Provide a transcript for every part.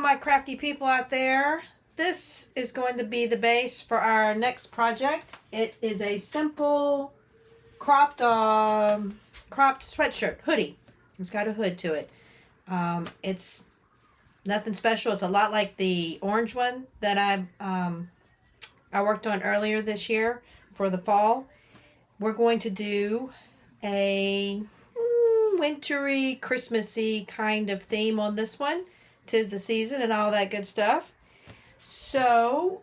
my crafty people out there. This is going to be the base for our next project. It is a simple cropped sweatshirt, hoodie. It's got a hood to it. It's nothing special. It's a lot like the orange one that I worked on earlier this year for the fall. We're going to do a wintry, Christmassy kind of theme on this one. 'Tis the season and all that good stuff. So,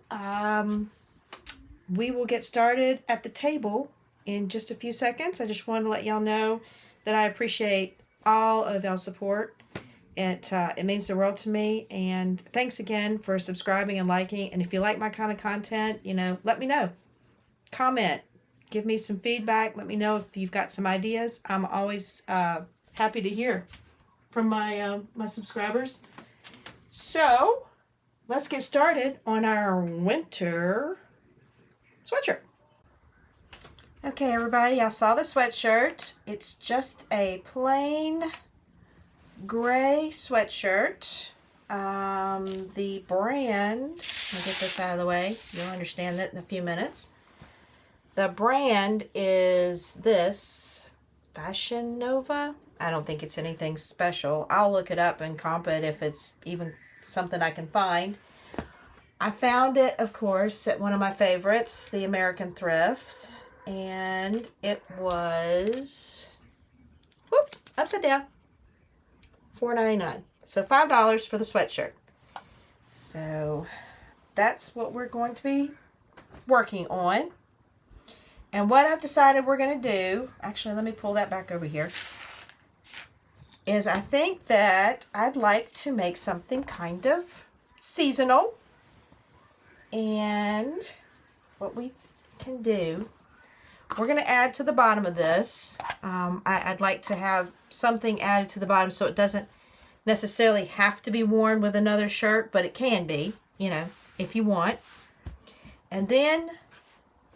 we will get started at the table in just a few seconds. I just wanted to let y'all know that I appreciate all of y'all's support. It means the world to me. And thanks again for subscribing and liking. And if you like my kind of content, let me know. Comment. Give me some feedback. Let me know if you've got some ideas. I'm always happy to hear from my subscribers. So, let's get started on our winter sweatshirt. Okay, everybody, I saw the sweatshirt. It's just a plain gray sweatshirt. The brand, let me get this out of the way. You'll understand that in a few minutes. The brand is this Fashion Nova. I don't think it's anything special. I'll look it up and comp it if it's even something I can find. I found it, of course, at one of my favorites, the American Thrift. And it was, upside down, $4.99. So $5 for the sweatshirt. So that's what we're going to be working on. And what I've decided we're going to do, actually, let me pull that back over here, is I think that I'd like to make something kind of seasonal. And what we can do, we're going to add to the bottom of this. I'd like to have something added to the bottom so it doesn't necessarily have to be worn with another shirt, but it can be, if you want. And then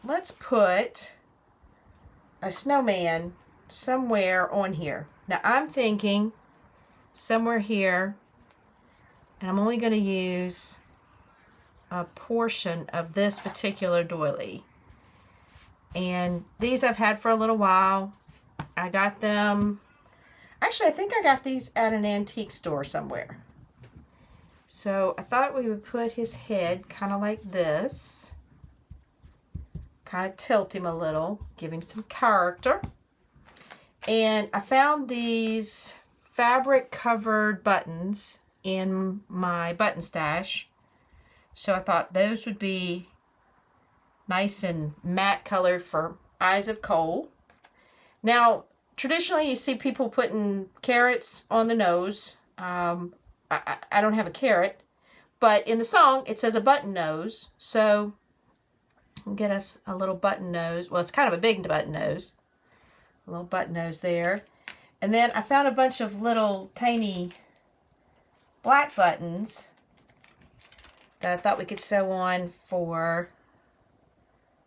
let's put a snowman somewhere on here. Now I'm thinking somewhere here, and I'm only going to use a portion of this particular doily. And these I've had for a little while. I got them, actually I think I got these at an antique store somewhere. So I thought we would put his head kind of like this. Kind of tilt him a little, give him some character. And I found these fabric covered buttons in my button stash. So I thought those would be nice and matte colored for eyes of coal. Now, traditionally you see people putting carrots on the nose. I don't have a carrot, but in the song it says a button nose. So we'll get us a little button nose. Well, it's kind of a big button nose. A little button nose there. And then I found a bunch of little tiny black buttons that I thought we could sew on for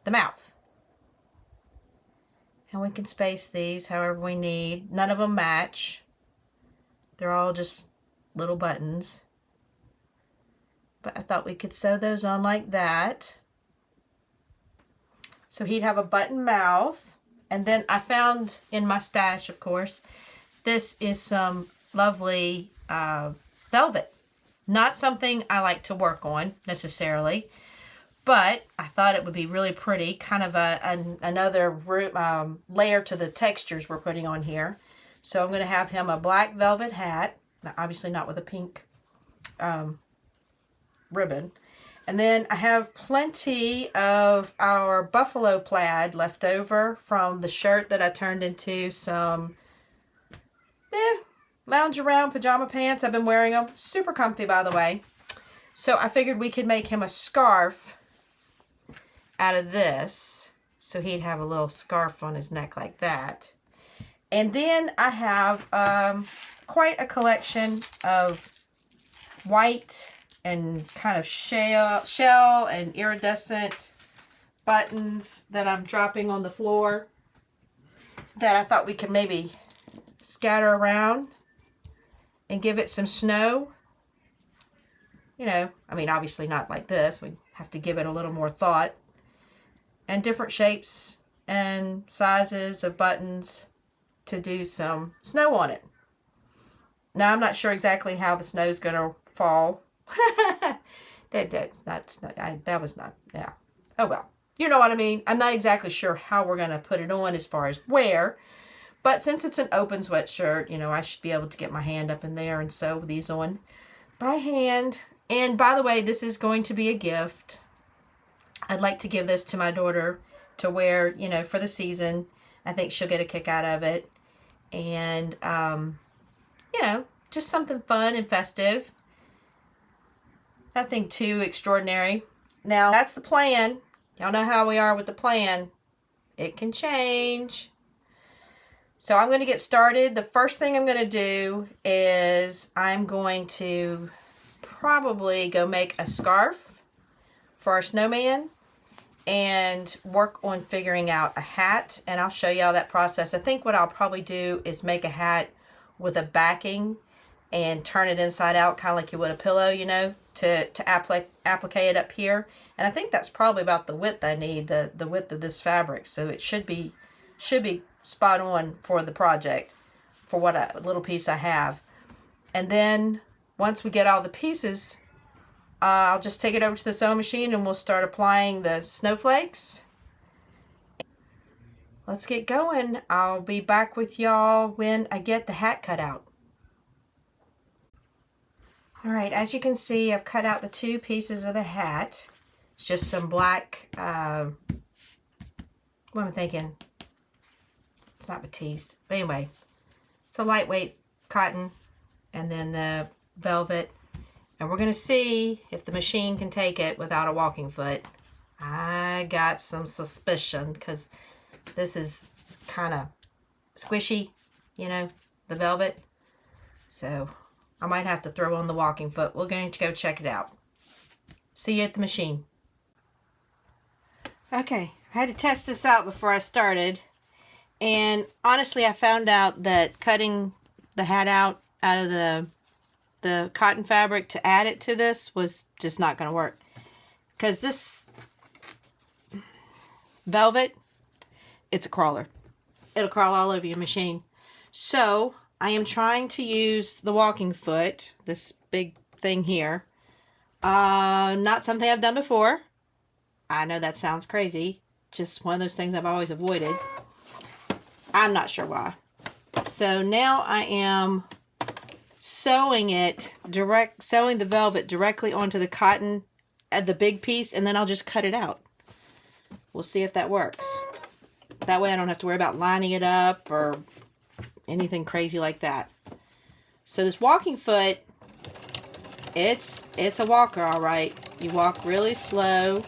the mouth. And we can space these however we need. None of them match. They're all just little buttons. But I thought we could sew those on like that. So he'd have a button mouth. And then I found in my stash, of course, this is some lovely velvet. Not something I like to work on necessarily, but I thought it would be really pretty. Kind of another layer to the textures we're putting on here. So I'm going to have him a black velvet hat. Now, obviously not with a pink ribbon. And then I have plenty of our buffalo plaid left over from the shirt that I turned into some lounge around pajama pants. I've been wearing them. Super comfy, by the way. So I figured we could make him a scarf out of this. So he'd have a little scarf on his neck like that. And then I have quite a collection of white and kind of shell and iridescent buttons that I'm dropping on the floor that I thought we could maybe scatter around and give it some snow. you know, I mean, obviously not like this. We have to give it a little more thought. And different shapes and sizes of buttons to do some snow on it. Now, I'm not sure exactly how the snow's going to fall. That was not, yeah. Oh, well. You know what I mean? I'm not exactly sure how we're going to put it on as far as where. But since it's an open sweatshirt, you know, I should be able to get my hand up in there and sew these on by hand. And by the way, this is going to be a gift. I'd like to give this to my daughter to wear, you know, for the season. I think she'll get a kick out of it. And, you know, just something fun and festive. Nothing too extraordinary. Now, that's the plan. Y'all know how we are with the plan. It can change. So I'm going to get started. The first thing I'm going to do is I'm going to probably go make a scarf for our snowman and work on figuring out a hat. And I'll show y'all that process. I think what I'll probably do is make a hat with a backing and turn it inside out, kind of like you would a pillow, you know, to applique it up here. And I think that's probably about the width I need, the width of this fabric. So it should be spot on for the project, for what a little piece I have. And then once we get all the pieces, I'll just take it over to the sewing machine and we'll start applying the snowflakes. Let's get going. I'll be back with y'all when I get the hat cut out. Alright, as you can see, I've cut out the two pieces of the hat. It's just some black, what am I thinking? It's not batiste. But anyway, it's a lightweight cotton and then the velvet. And we're going to see if the machine can take it without a walking foot. I got some suspicion because this is kind of squishy, you know, the velvet. So I might have to throw on the walking foot. We're going to go check it out. See you at the machine. Okay, I had to test this out before I started. And honestly, I found out that cutting the hat out of the cotton fabric to add it to this was just not going to work. Because this velvet, it's a crawler. It'll crawl all over your machine. So I am trying to use the walking foot, this big thing here. Not something I've done before. I know that sounds crazy. Just one of those things I've always avoided. I'm not sure why. So now I am sewing the velvet directly onto the cotton at the big piece, and then I'll just cut it out. We'll see if that works. That way I don't have to worry about lining it up or anything crazy like that. So this walking foot, it's a walker, all right. You walk really slow.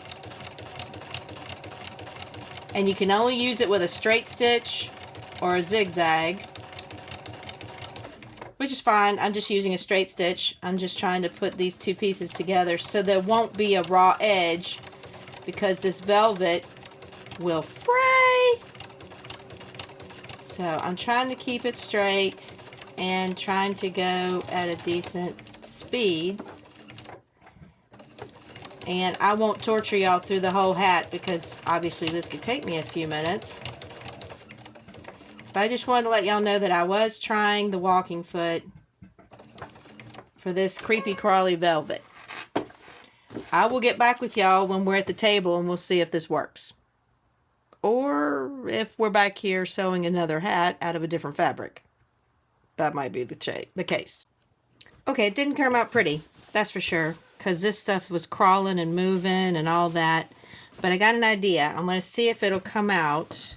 And you can only use it with a straight stitch or a zigzag, which is fine. I'm just using a straight stitch. I'm just trying to put these two pieces together so there won't be a raw edge, because this velvet will fray. So I'm trying to keep it straight and trying to go at a decent speed. And I won't torture y'all through the whole hat because obviously this could take me a few minutes. But I just wanted to let y'all know that I was trying the walking foot for this creepy crawly velvet. I will get back with y'all when we're at the table and we'll see if this works. Or if we're back here sewing another hat out of a different fabric. That might be the case. Okay, it didn't come out pretty, that's for sure. Because this stuff was crawling and moving and all that. But I got an idea. I'm going to see if it'll come out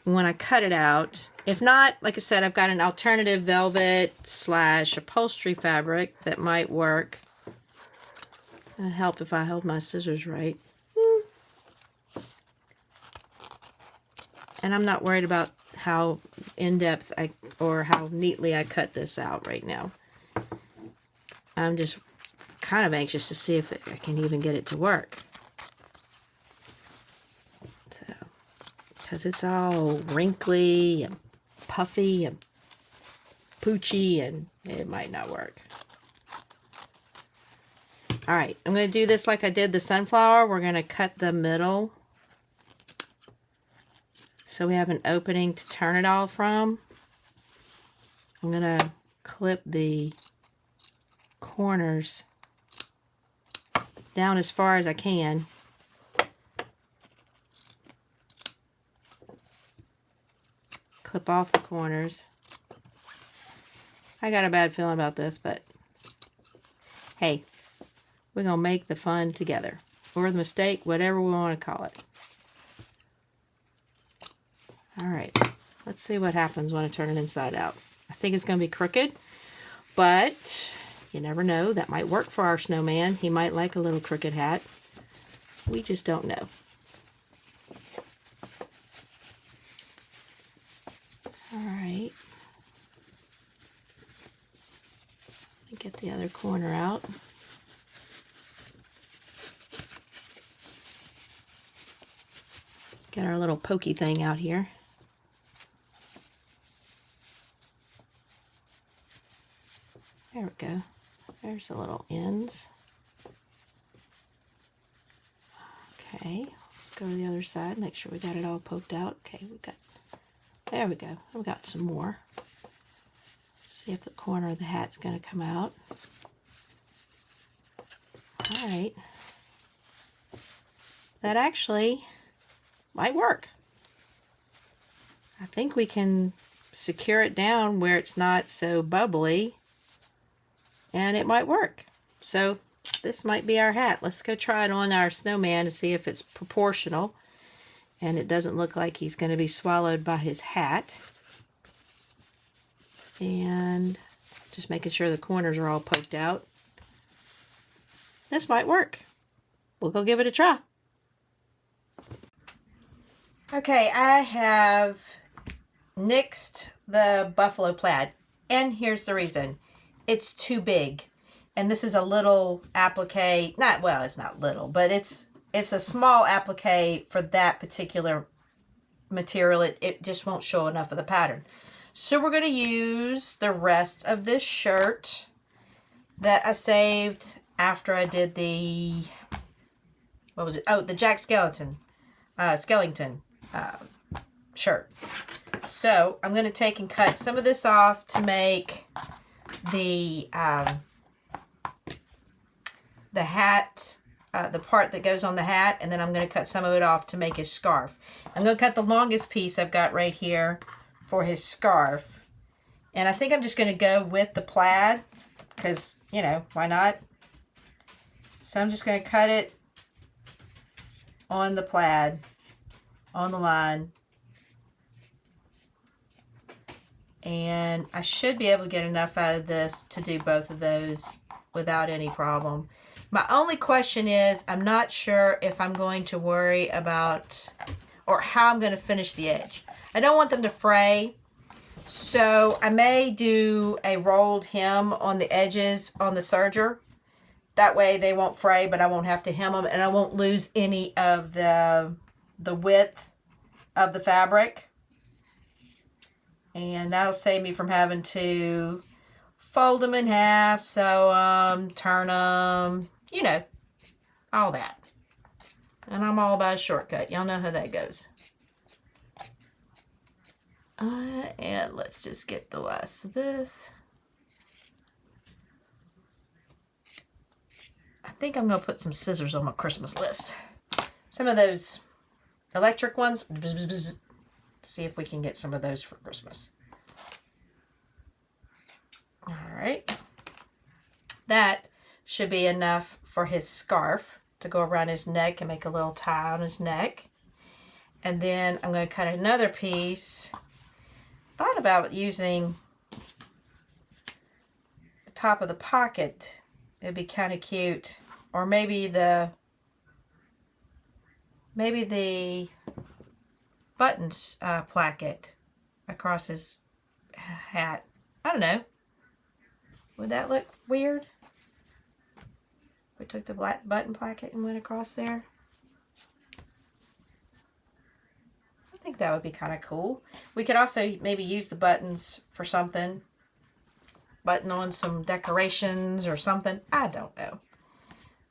when I cut it out. If not, like I said, I've got an alternative velvet / upholstery fabric that might work. It'll help if I held my scissors right. And I'm not worried about how in-depth or how neatly I cut this out right now. I'm just kind of anxious to see if I can even get it to work. So, because it's all wrinkly and puffy and poochy, and it might not work. All right, I'm going to do this like I did the sunflower. We're going to cut the middle so we have an opening to turn it all from. I'm going to clip the corners down as far as I can. Clip off the corners. I got a bad feeling about this, but hey, we're going to make the fun together. Or the mistake, whatever we want to call it. Alright, let's see what happens when I turn it inside out. I think it's going to be crooked, but you never know. That might work for our snowman. He might like a little crooked hat. We just don't know. Alright. Let me get the other corner out. Get our little pokey thing out here. There we go. There's the little ends. Okay, let's go to the other side. Make sure we got it all poked out. Okay, there we go. We got some more. Let's see if the corner of the hat's going to come out. All right. That actually might work. I think we can secure it down where it's not so bubbly, and it might work. So this might be our hat. Let's go try it on our snowman to see if it's proportional and it doesn't look like he's going to be swallowed by his hat. And just making sure the corners are all poked out. This might work. We'll go give it a try. Okay, I have nixed the buffalo plaid, and here's the reason. It's too big, and this is a little applique. Well, it's not little, but it's a small applique for that particular material. It just won't show enough of the pattern. So we're going to use the rest of this shirt that I saved after I did the, what was it? Oh, the Jack Skellington shirt. So I'm going to take and cut some of this off to make the hat, the part that goes on the hat, and then I'm going to cut some of it off to make his scarf. I'm going to cut the longest piece I've got right here for his scarf, and I think I'm just going to go with the plaid because, you know, why not? So I'm just going to cut it on the plaid, on the line, and I should be able to get enough out of this to do both of those without any problem. My only question is, I'm not sure if I'm going to worry about, or how I'm going to finish the edge. I don't want them to fray, so I may do a rolled hem on the edges on the serger. That way they won't fray, but I won't have to hem them, and I won't lose any of the width of the fabric. And that'll save me from having to fold them in half, sew them, turn them, you know, all that. And I'm all about a shortcut. Y'all know how that goes. And let's just get the last of this. I think I'm going to put some scissors on my Christmas list. Some of those electric ones. Bzz, bzz, bzz. See if we can get some of those for Christmas. All right. That should be enough for his scarf to go around his neck and make a little tie on his neck. And then I'm going to cut another piece. Thought about using the top of the pocket. It'd be kind of cute. Or maybe the buttons placket across his hat. I don't know. Would that look weird? We took the black button placket and went across there. I think that would be kind of cool. We could also maybe use the buttons for something. Button on some decorations or something. I don't know.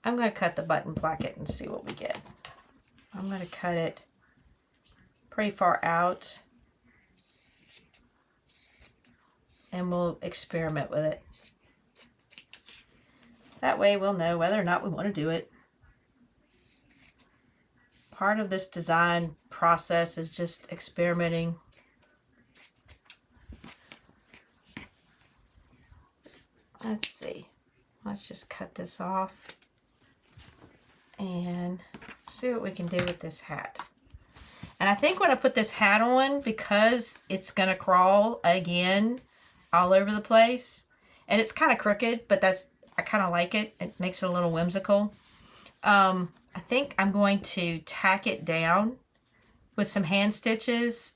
I'm going to cut the button placket and see what we get. I'm going to cut it pretty far out. And we'll experiment with it. That way we'll know whether or not we want to do it. Part of this design process is just experimenting. Let's see. Let's just cut this off and see what we can do with this hat. And I think when I put this hat on, because it's going to crawl again all over the place, and it's kind of crooked, but I kind of like it. It makes it a little whimsical. I think I'm going to tack it down with some hand stitches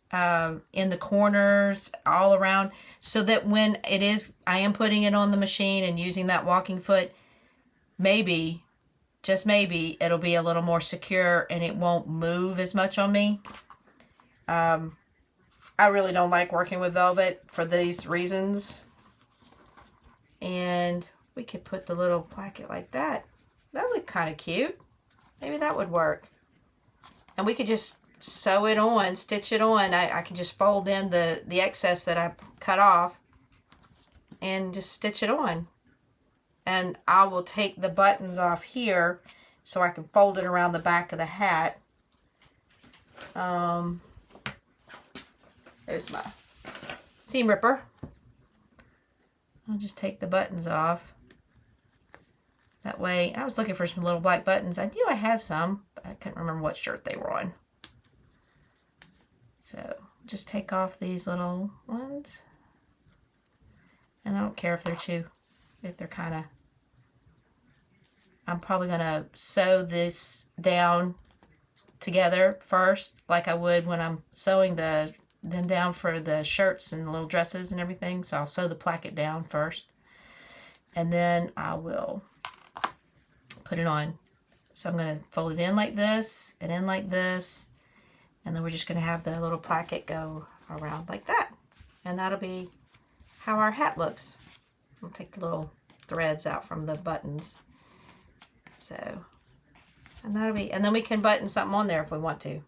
in the corners all around, so that when I am putting it on the machine and using that walking foot, maybe, just maybe, it'll be a little more secure and it won't move as much on me. I really don't like working with velvet for these reasons. And we could put the little placket like that. That would look kind of cute. Maybe that would work. And we could just sew it on, stitch it on. I can just fold in the excess that I cut off and just stitch it on. And I will take the buttons off here so I can fold it around the back of the hat. There's my seam ripper. I'll just take the buttons off. That way, I was looking for some little black buttons. I knew I had some, but I couldn't remember what shirt they were on. So, just take off these little ones. And I don't care if they're kind of... I'm probably going to sew this down together first, like I would when I'm sewing them down for the shirts and the little dresses and everything. So I'll sew the placket down first. And then I will put it on. So I'm going to fold it in like this, and in like this, and then we're just going to have the little placket go around like that. And that'll be how our hat looks. We'll take the little threads out from the buttons. So, and that'll be, and then we can button something on there if we want to.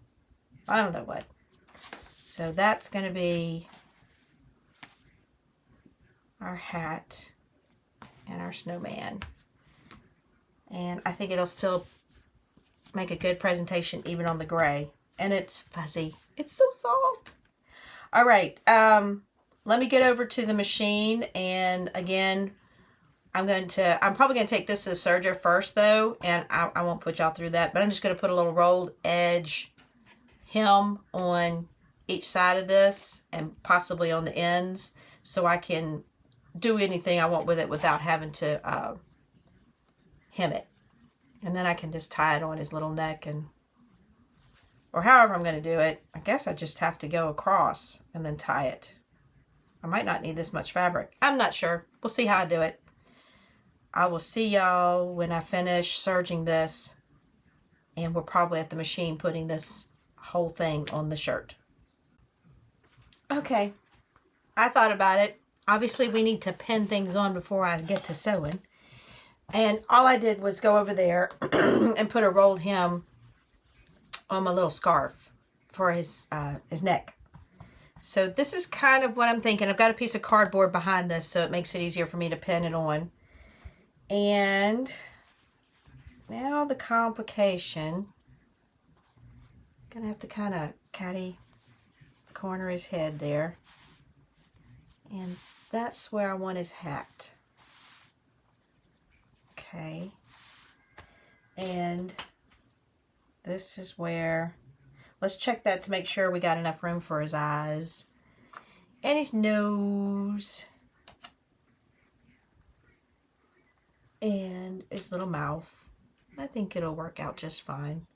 I don't know what. So that's going to be our hat and our snowman. And I think it'll still make a good presentation even on the gray. And it's fuzzy. It's so soft. All right. Let me get over to the machine. And again, I'm probably going to take this to the serger first though. And I won't put y'all through that. But I'm just going to put a little rolled edge hem on each side of this and possibly on the ends, so I can do anything I want with it without having to hem it. And then I can just tie it on his little neck, or however I'm going to do it. I guess I just have to go across and then tie it. I might not need this much fabric. I'm not sure. We'll see how I do it. I will see y'all when I finish serging this, and we're probably at the machine putting this whole thing on the shirt. Okay, I thought about it. Obviously, we need to pin things on before I get to sewing. And all I did was go over there and put a rolled hem on my little scarf for his neck. So this is kind of what I'm thinking. I've got a piece of cardboard behind this, so it makes it easier for me to pin it on. And now the complication. Gonna have to kind of catty corner his head there, and that's where I want his hat. Okay, and this is where, let's check that to make sure we got enough room for his eyes and his nose and his little mouth. I think it'll work out just fine.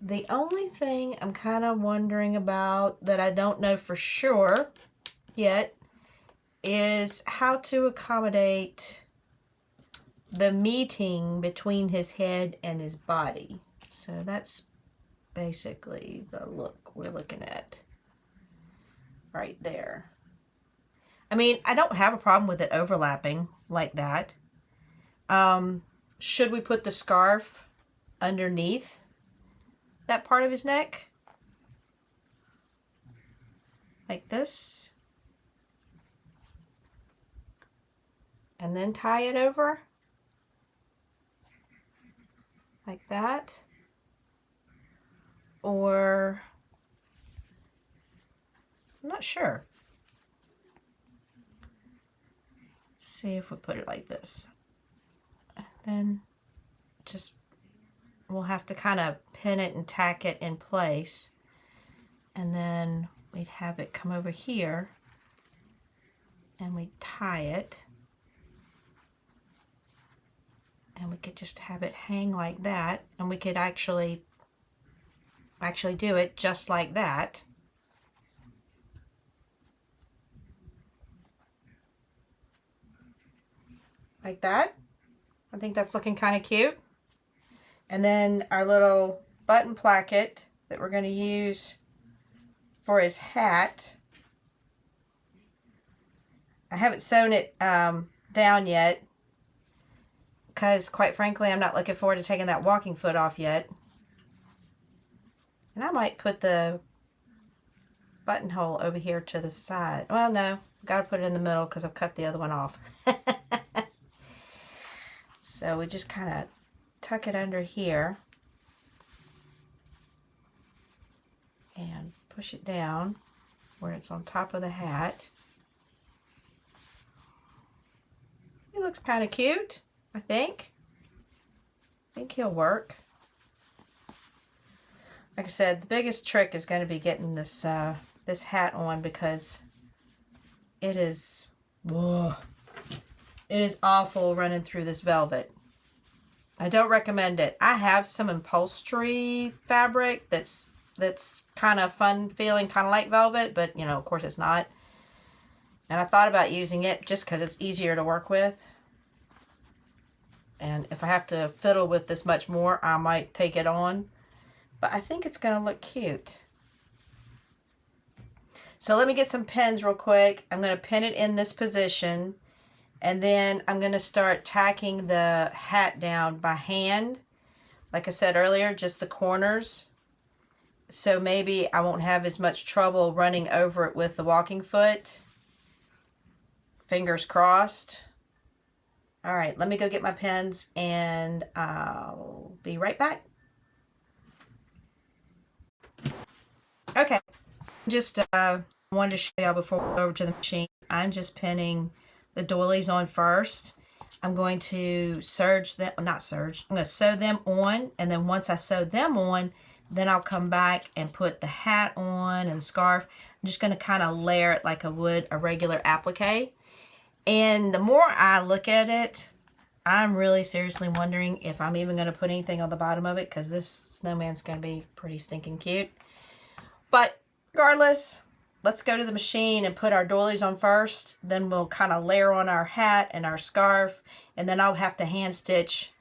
The only thing I'm kind of wondering about that I don't know for sure yet is how to accommodate the meeting between his head and his body. So that's basically the look we're looking at right there. I mean, I don't have a problem with it overlapping like that. should we put the scarf underneath that part of his neck? Like this. And then tie it over. Like that. Or, I'm not sure. Let's see if we put it like this. Then just, we'll have to kind of pin it and tack it in place. And then we'd have it come over here and we'd tie it. And we could just have it hang like that. And we could actually do it just like that. Like that. I think that's looking kind of cute. And then our little button placket that we're going to use for his hat. I haven't sewn it down yet because, quite frankly, I'm not looking forward to taking that walking foot off yet. And I might put the buttonhole over here to the side. Well, no, I've got to put it in the middle because I've cut the other one off. So we just kind of tuck it under here and push it down where it's on top of the hat. He looks kind of cute, I think. I think he'll work. Like I said, the biggest trick is going to be getting this this hat on because it is awful running through this velvet. I don't recommend it. I have some upholstery fabric that's kind of fun feeling, kind of like velvet, but you know, of course it's not. And I thought about using it just because it's easier to work with. And if I have to fiddle with this much more, I might take it on. But I think it's going to look cute. So let me get some pins real quick. I'm going to pin it in this position. And then I'm going to start tacking the hat down by hand. Like I said earlier, just the corners. So maybe I won't have as much trouble running over it with the walking foot. Fingers crossed. All right, let me go get my pins and I'll be right back. Okay, just wanted to show y'all before we go over to the machine. I'm just pinning the doilies on first. I'm going to serge them, not serge, I'm going to sew them on, and then once I sew them on, then I'll come back and put the hat on and the scarf. I'm just going to kind of layer it like I would a regular applique. And the more I look at it, I'm really seriously wondering if I'm even going to put anything on the bottom of it, because this snowman's going to be pretty stinking cute. But regardless, let's go to the machine and put our doilies on first. Then we'll kind of layer on our hat and our scarf. And then I'll have to hand stitch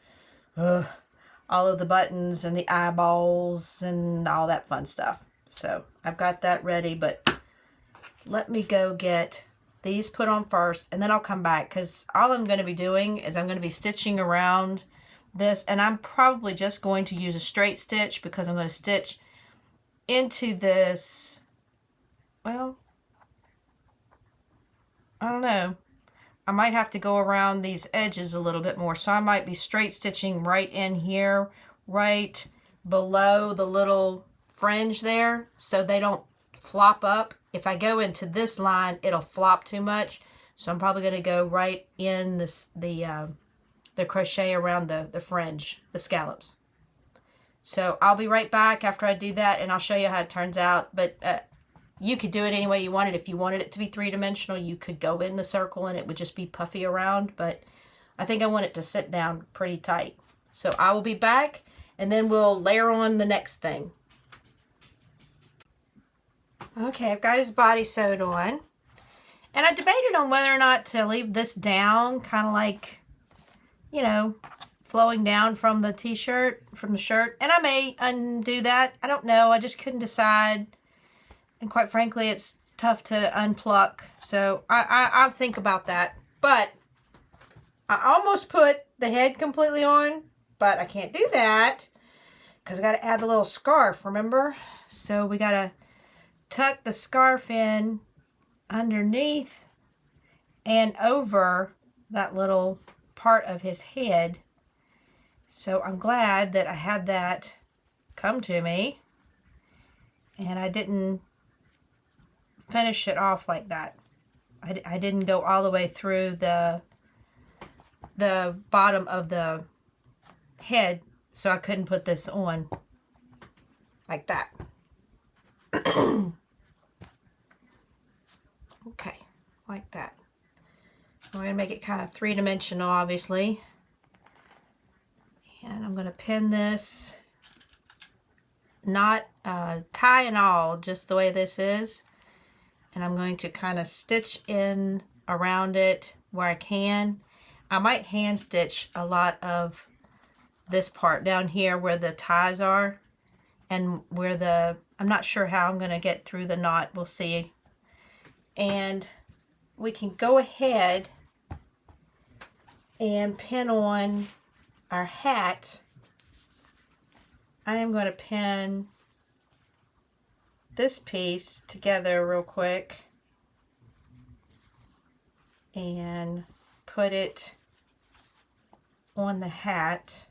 all of the buttons and the eyeballs and all that fun stuff. So I've got that ready, but let me go get these put on first, and then I'll come back, because all I'm going to be doing is I'm going to be stitching around this, and I'm probably just going to use a straight stitch because I'm going to stitch into this. Well, I don't know. I might have to go around these edges a little bit more, so I might be straight stitching right in here, right below the little fringe there, so they don't flop up. If I go into this line, it'll flop too much. So I'm probably going to go right in this, the crochet around the fringe, the scallops. So I'll be right back after I do that, and I'll show you how it turns out. But you could do it any way you wanted. If you wanted it to be three-dimensional, you could go in the circle and it would just be puffy around. But I think I want it to sit down pretty tight. So I will be back, and then we'll layer on the next thing. Okay, I've got his body sewed on. And I debated on whether or not to leave this down, kind of like, you know, flowing down from the t-shirt, from the shirt. And I may undo that. I don't know. I just couldn't decide. And quite frankly, it's tough to unpluck. So I'll think about that. But I almost put the head completely on, but I can't do that because I got to add the little scarf, remember? So we got to tuck the scarf in underneath and over that little part of his head. So I'm glad that I had that come to me and I didn't finish it off like that. I didn't go all the way through the bottom of the head, so I couldn't put this on like that. Okay, like that. I'm going to make it kind of three-dimensional, obviously. And I'm going to pin this, not tie and all, just the way this is. And I'm going to kind of stitch in around it where I can. I might hand stitch a lot of this part down here where the ties are and where the, I'm not sure how I'm going to get through the knot. We'll see. And we can go ahead and pin on our hat. I am going to pin this piece together real quick and put it on the hat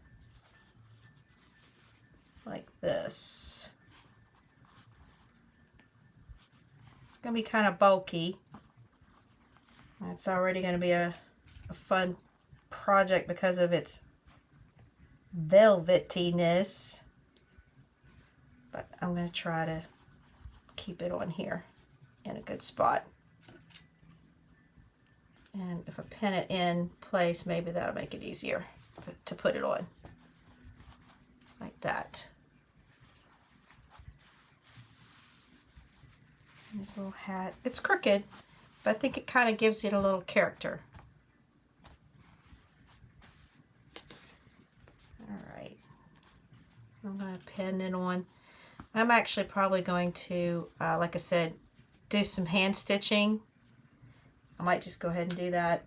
like this. It's going to be kind of bulky. It's already going to be a fun project because of its velvetiness, but I'm going to try to keep it on here in a good spot. And if I pin it in place, maybe that'll make it easier to put it on like that. This little hat, it's crooked, but I think it kind of gives it a little character. Alright, I'm going to pin it on. I'm actually probably going to, like I said, do some hand stitching. I might just go ahead and do that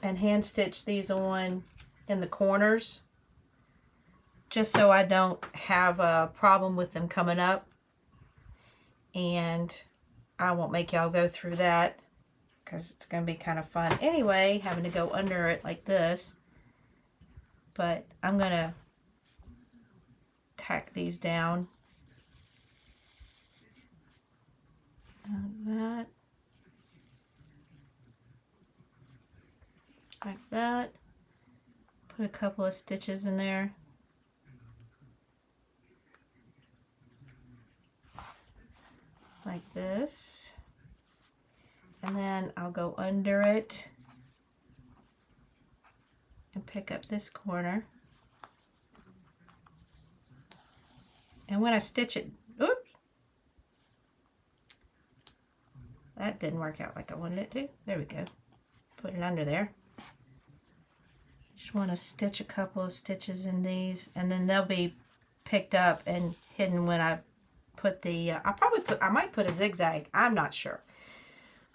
and hand stitch these on in the corners just so I don't have a problem with them coming up. And I won't make y'all go through that because it's going to be kind of fun anyway, having to go under it like this. But I'm going to tack these down like that. Like that. Put a couple of stitches in there. Like this. And then I'll go under it and pick up this corner. And when I stitch it, oops, that didn't work out like I wanted it to. There we go. Put it under there. Just want to stitch a couple of stitches in these, and then they'll be picked up and hidden when I put the, I might put a zigzag. I'm not sure.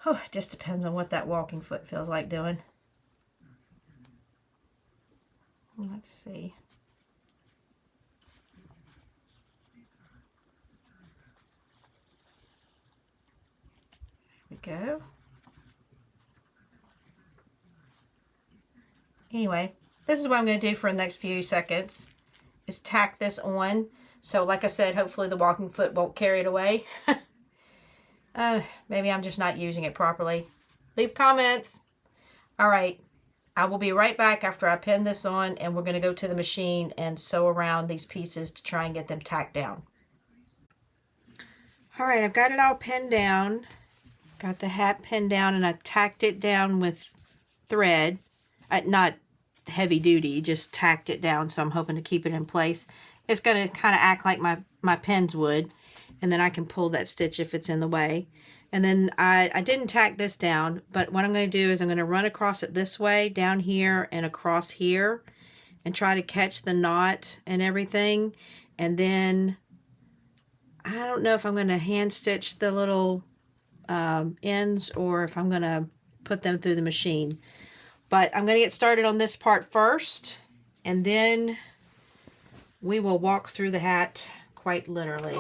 Oh, it just depends on what that walking foot feels like doing. Let's see. There we go. Anyway, this is what I'm going to do for the next few seconds, is tack this on. So like I said, hopefully the walking foot won't carry it away. Maybe I'm just not using it properly. Leave comments. All right, I will be right back after I pin this on, and we're going to go to the machine and sew around these pieces to try and get them tacked down. All right, I've got it all pinned down. Got the hat pinned down, and I tacked it down with thread. Not heavy duty, just tacked it down, so I'm hoping to keep it in place. It's going to kind of act like my pins would, and then I can pull that stitch if it's in the way. And then I didn't tack this down, but what I'm going to do is I'm going to run across it this way, down here and across here, and try to catch the knot and everything. And then I don't know if I'm going to hand stitch the little ends or if I'm going to put them through the machine. But I'm going to get started on this part first, and then we will walk through the hat quite literally.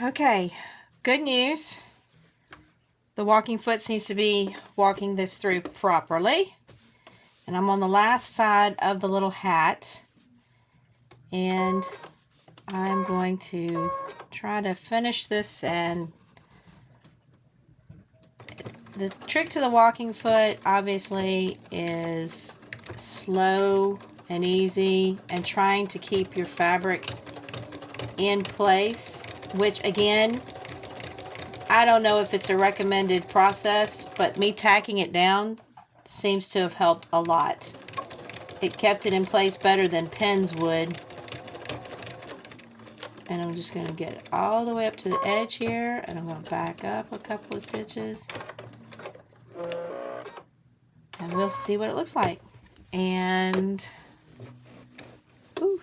Okay, good news. The walking foot needs to be walking this through properly. And I'm on the last side of the little hat. And I'm going to try to finish this. And the trick to the walking foot obviously is slow and easy and trying to keep your fabric in place, which again, I don't know if it's a recommended process, but me tacking it down seems to have helped a lot. It kept it in place better than pins would. And I'm just going to get it all the way up to the edge here, and I'm going to back up a couple of stitches. And we'll see what it looks like. And ooh,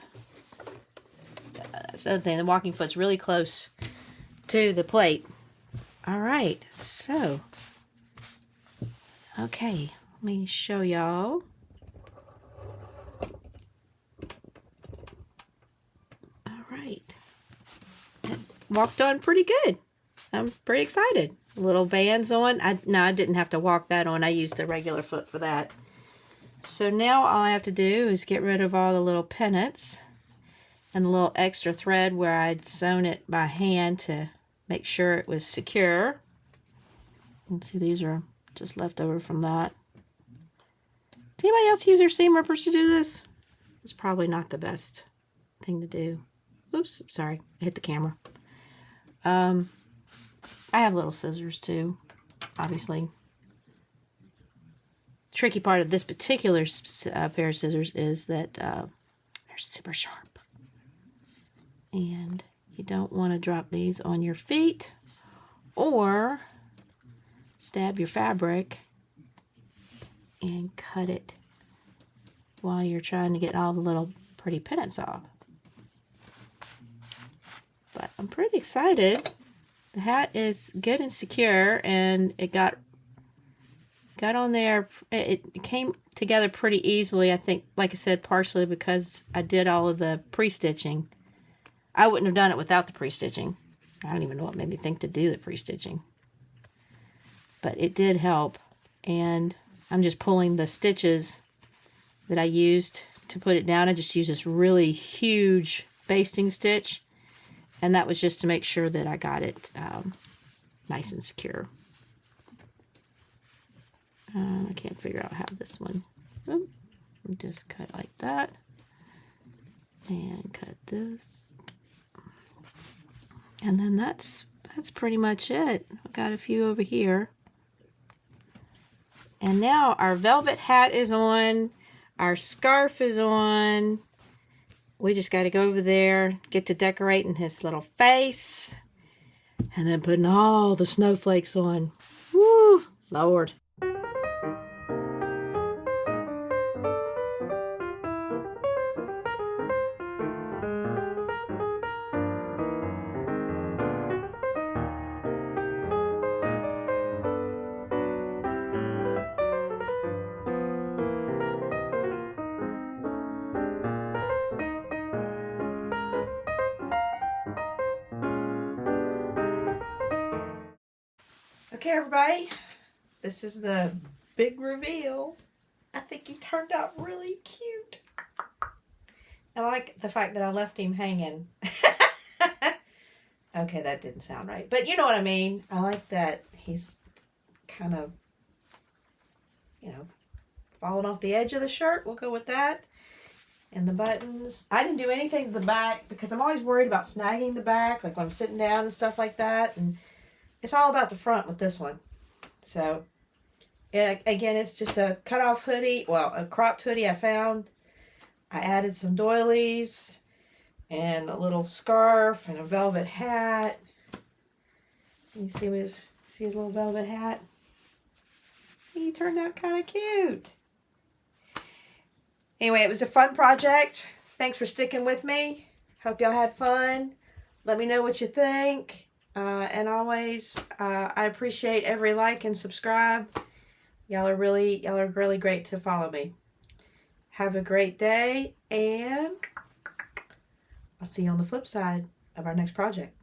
that's the other thing, the walking foot's really close to the plate. All right, so okay, let me show y'all. All right, it walked on pretty good. I'm pretty excited. Little bands on. I didn't have to walk that on. I used the regular foot for that. So now all I have to do is get rid of all the little pennants and the little extra thread where I'd sewn it by hand to make sure it was secure. And see, these are just left over from that. Does anybody else use their seam rippers to do this? It's probably not the best thing to do. Oops, sorry, I hit the camera. I have little scissors too, obviously. Tricky part of this particular pair of scissors is that they're super sharp. And you don't want to drop these on your feet or stab your fabric and cut it while you're trying to get all the little pretty pennants off. But I'm pretty excited. The hat is good and secure, and it got on there. It came together pretty easily, I think, like I said, partially because I did all of the pre-stitching. I wouldn't have done it without the pre-stitching. I don't even know what made me think to do the pre-stitching. But it did help, and I'm just pulling the stitches that I used to put it down. I just used this really huge basting stitch, and that was just to make sure that I got it nice and secure. I can't figure out how this one. Just cut like that, and cut this, and then that's pretty much it. I've got a few over here. And now our velvet hat is on, our scarf is on. We just got to go over there, get to decorating his little face, and then putting all the snowflakes on. Woo, Lord. Okay, everybody, this is the big reveal. I think he turned out really cute. I like the fact that I left him hanging. Okay, that didn't sound right, but you know what I mean. I like that he's kind of, you know, falling off the edge of the shirt. We'll go with that. And the buttons. I didn't do anything to the back because I'm always worried about snagging the back, like when I'm sitting down and stuff like that. And it's all about the front with this one. So, again, it's just a cut-off hoodie. Well, a cropped hoodie I found. I added some doilies and a little scarf and a velvet hat. Can you see his little velvet hat? He turned out kind of cute. Anyway, it was a fun project. Thanks for sticking with me. Hope y'all had fun. Let me know what you think. And always, I appreciate every like and subscribe. Y'all are really great to follow me. Have a great day, and I'll see you on the flip side of our next project.